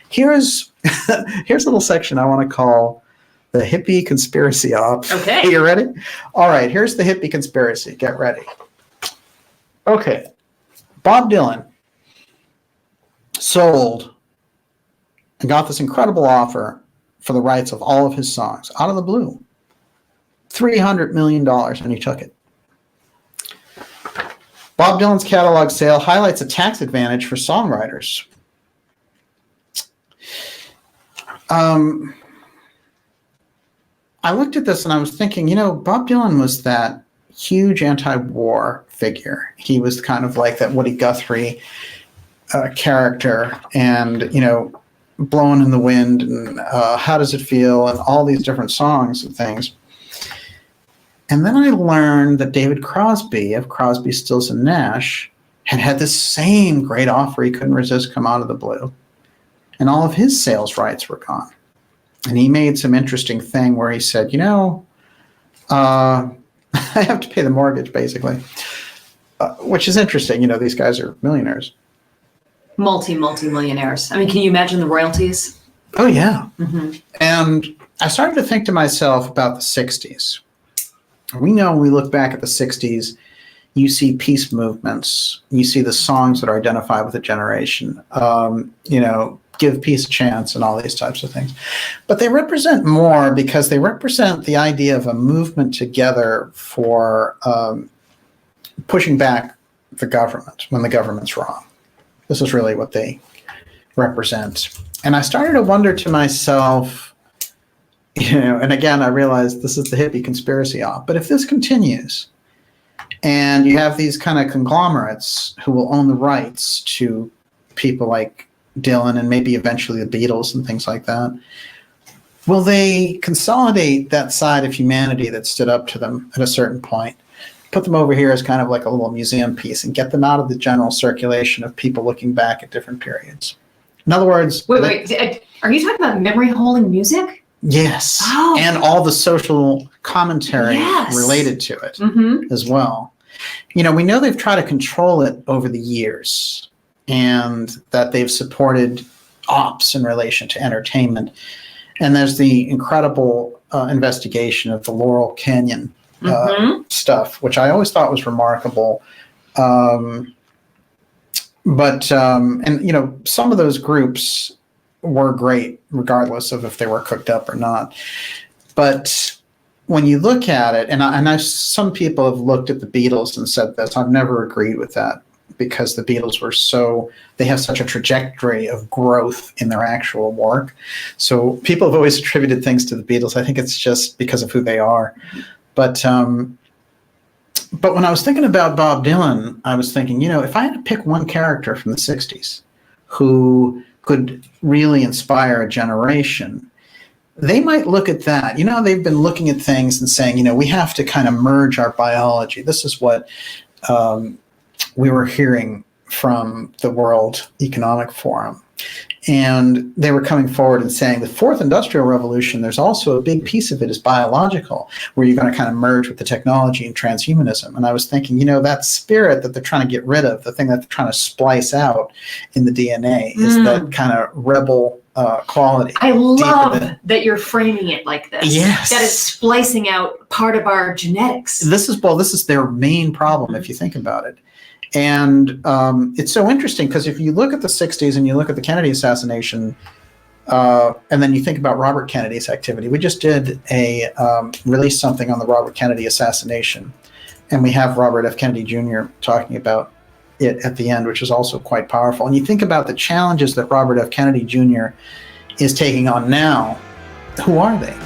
Here's here's a little section I want to call the hippie conspiracy op. Okay. You ready? All right, here's the hippie conspiracy. Get ready. Okay. Bob Dylan sold and got this incredible offer for the rights of all of his songs out of the blue. $300 million, and he took it. Bob Dylan's catalog sale highlights a tax advantage for songwriters. I looked at this and I was thinking, Bob Dylan was that huge anti-war figure. He was kind of like that Woody Guthrie character, and, Blowing in the Wind, and How Does It Feel, and all these different songs and things. And then I learned that David Crosby of Crosby, Stills and Nash had this same great offer he couldn't resist come out of the blue. And all of his sales rights were gone. And he made some interesting thing where he said, I have to pay the mortgage, basically, which is interesting. These guys are millionaires. Multi-millionaires. I mean, can you imagine the royalties? Oh, yeah. Mm-hmm. And I started to think to myself about the 60s. We know when we look back at the 60s, you see peace movements. You see the songs that are identified with a generation. Give peace a chance and all these types of things. But they represent more because they represent the idea of a movement together for pushing back the government when the government's wrong. This is really what they represent. And I started to wonder to myself, and again, I realized this is the hippie conspiracy op, but if this continues and you have these kind of conglomerates who will own the rights to people like Dylan and maybe eventually the Beatles and things like that, will they consolidate that side of humanity that stood up to them at a certain point, put them over here as kind of like a little museum piece, and get them out of the general circulation of people looking back at different periods? In other words... Wait, are you talking about memory holding music? Yes. Oh. And all the social commentary related to it as well. We know they've tried to control it over the years, and that they've supported ops in relation to entertainment. And there's the incredible investigation of the Laurel Canyon stuff, which I always thought was remarkable. But some of those groups were great, regardless of if they were cooked up or not. But when you look at it, and some people have looked at the Beatles and said this, I've never agreed with that, because the Beatles they have such a trajectory of growth in their actual work. So people have always attributed things to the Beatles. I think it's just because of who they are. But when I was thinking about Bob Dylan, I was thinking, if I had to pick one character from the 60s who could really inspire a generation, they might look at that. They've been looking at things and saying, we have to kind of merge our biology. This is what we were hearing from the World Economic Forum. And they were coming forward and saying the fourth industrial revolution, there's also a big piece of it is biological, where you're going to kind of merge with the technology and transhumanism. And I was thinking, that spirit that they're trying to get rid of, the thing that they're trying to splice out in the DNA is that kind of rebel quality. I love that you're framing it like this. Yes. That is splicing out part of our genetics. This is their main problem, if you think about it. And it's so interesting because if you look at the 60s and you look at the Kennedy assassination, and then you think about Robert Kennedy's activity, we just did released something on the Robert Kennedy assassination, and we have Robert F. Kennedy Jr. talking about it at the end, which is also quite powerful. And you think about the challenges that Robert F. Kennedy Jr. is taking on now. Who are they?